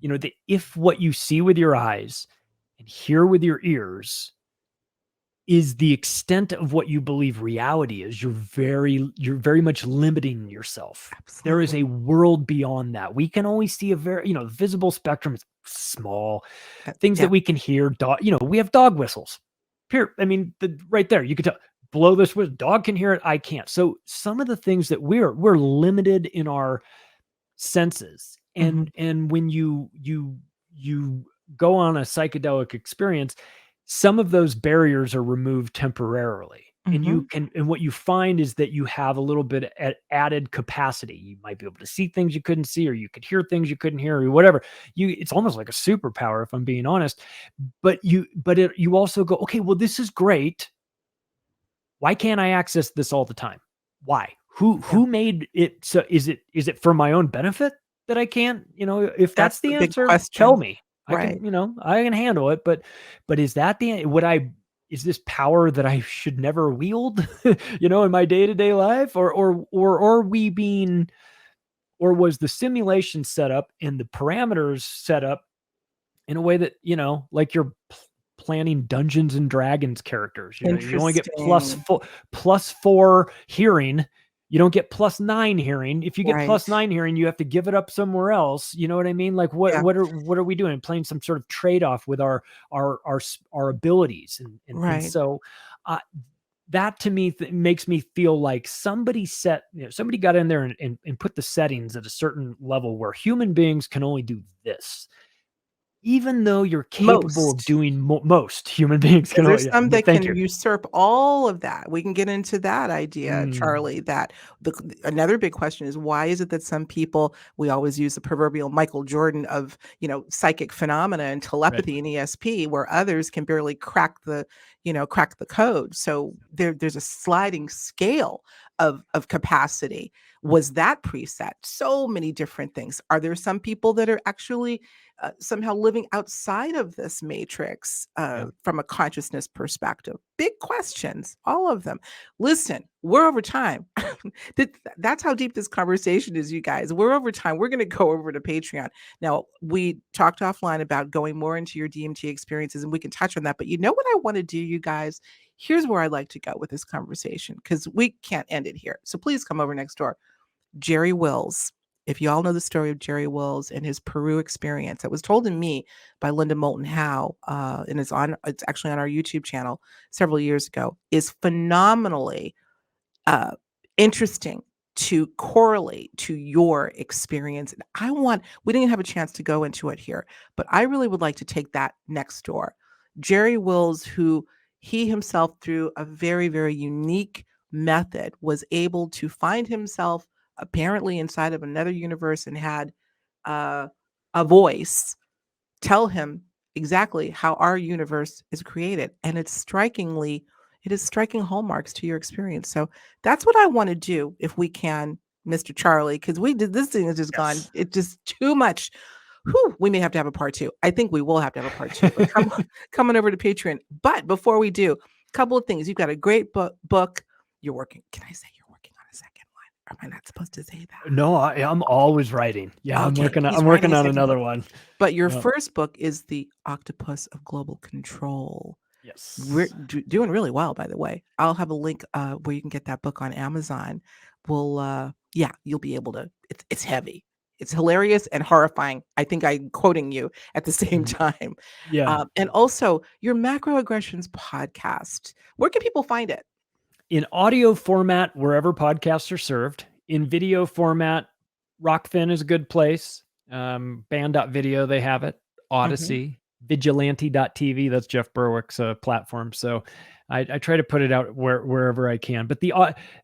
that if what you see with your eyes and hear with your ears is the extent of what you believe reality is, you're very much limiting yourself. Absolutely. There is a world beyond that. We can only see a very, the visible spectrum is small. Things that we can hear, we have dog whistles. Right there, you could tell, blow this whistle, dog can hear it, I can't. So some of the things that we're limited in our senses. And when you go on a psychedelic experience, some of those barriers are removed temporarily. And what you find is that you have a little bit added capacity. You might be able to see things you couldn't see, or you could hear things you couldn't hear, or whatever. It's almost like a superpower, if I'm being honest. But you also go, okay, well, this is great. Why can't I access this all the time? Why? Who made it? So is it for my own benefit that I can't? If that's the big answer, question. tell me. Right. I can handle it. But is that is this power that I should never wield, in my day-to-day life, or was the simulation set up and the parameters set up in a way that, like you're planning Dungeons and Dragons characters, you only get +4 hearing. You don't get +9 hearing. If you get +9 hearing, you have to give it up somewhere else. You know what I mean? Like what are we doing? Playing some sort of trade-off with our abilities. And so that to me makes me feel like somebody got in there and put the settings at a certain level where human beings can only do this. Even though you're capable of doing most human beings can. There's some that Thank can you. usurp all of that. We can get into that idea, Charlie, that another big question is, why is it that some people, we always use the proverbial Michael Jordan of, psychic phenomena and telepathy and ESP, where others can barely crack the code. So there's a sliding scale of capacity. Was that preset? So many different things. Are there some people that are actually somehow living outside of this matrix from a consciousness perspective? Big questions, all of them. Listen, we're over time. That's how deep this conversation is, you guys. We're over time. We're going to go over to Patreon. Now, we talked offline about going more into your DMT experiences, and we can touch on that. But you know what I want to do, you guys? Here's where I'd like to go with this conversation, because we can't end it here. So please come over next door. Jerry Wills. If you all know the story of Jerry Wills and his Peru experience, that was told to me by Linda Moulton Howe, and it's actually on our YouTube channel several years ago, is phenomenally interesting to correlate to your experience. And we didn't have a chance to go into it here, but I really would like to take that next door. Jerry Wills, who he himself, through a very, very unique method, was able to find himself apparently inside of another universe and had a voice tell him exactly how our universe is created. And it is striking hallmarks to your experience. So that's what I want to do if we can, Mr. Charlie, because this thing has just gone, it's just too much. Whew, we may have to have a part 2. I think we will have to have a part 2. But come on over to Patreon. But before we do, a couple of things. You've got a great book. You're working. Can I say you're working on a second one? Or am I not supposed to say that? No, I'm always writing. Yeah, Okay, I'm working on another one. But your first book is The Octopus of Global Control. Yes. We're doing really well, by the way. I'll have a link where you can get that book on Amazon. You'll be able to. It's heavy. It's hilarious and horrifying. I think I'm quoting you at the same time. Yeah. And also your Macroaggressions podcast. Where can people find it? In audio format, wherever podcasts are served. In video format, Rockfin is a good place. Band.video, they have it. Odyssey, Vigilante.tv, that's Jeff Berwick's platform. So I try to put it out wherever I can. But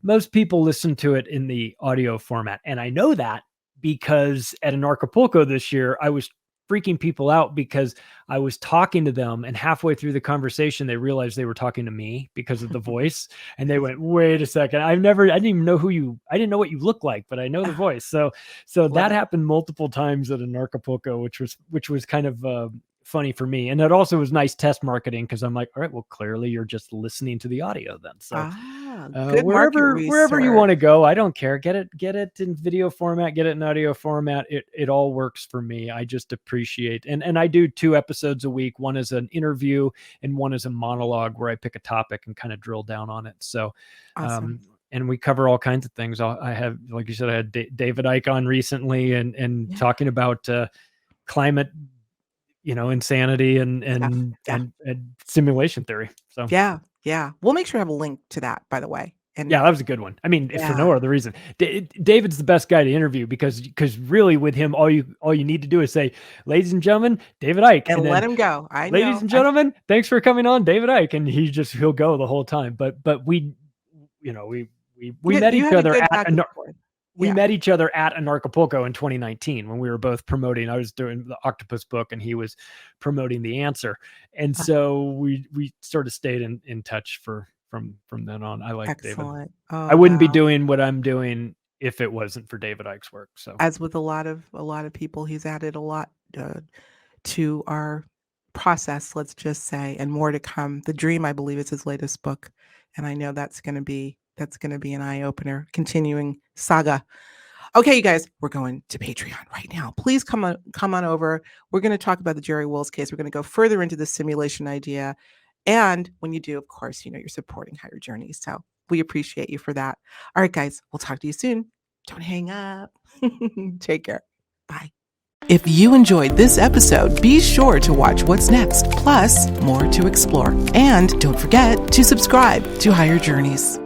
most people listen to it in the audio format. And I know that because at Anarchapulco this year, I was freaking people out because I was talking to them, and halfway through the conversation, they realized they were talking to me because of the voice. And they went, wait a second. I didn't even know I didn't know what you look like, but I know the voice. So that happened multiple times at Anarchapulco, which was kind of funny for me. And it also was nice test marketing because I'm like, all right, well, clearly you're just listening to the audio then. So good wherever you want to go, I don't care. Get it in video format, get it in audio format. It all works for me. I just appreciate, and I do 2 episodes a week. One is an interview and one is a monologue where I pick a topic and kind of drill down on it. So, awesome. And we cover all kinds of things. I have, like you said, I had David Icke on recently and talking about climate, insanity and simulation theory. So yeah. We'll make sure to have a link to that, by the way. And yeah, that was a good one. I mean, if for no other reason, David's the best guy to interview because really with him, all you need to do is say, ladies and gentlemen, David Icke, and let him go. Ladies and gentlemen, thanks for coming on, David Icke. And he'll go the whole time. But we met each other met each other at Anarchapulco in 2019 when we were both promoting. I was doing the Octopus book and he was promoting The Answer. And so we sort of stayed in touch from then on. I like David. I wouldn't be doing what I'm doing if it wasn't for David Icke's work. So as with a lot of people, he's added a lot to our process, let's just say, and more to come. The Dream, I believe, is his latest book. And I know that's going to be an eye-opener, continuing saga. Okay, you guys, we're going to Patreon right now. Please come on over. We're going to talk about the Jerry Wills case. We're going to go further into the simulation idea. And when you do, of course, you're supporting Higher Journeys. So we appreciate you for that. All right, guys, we'll talk to you soon. Don't hang up. Take care. Bye. If you enjoyed this episode, be sure to watch what's next, plus more to explore. And don't forget to subscribe to Higher Journeys.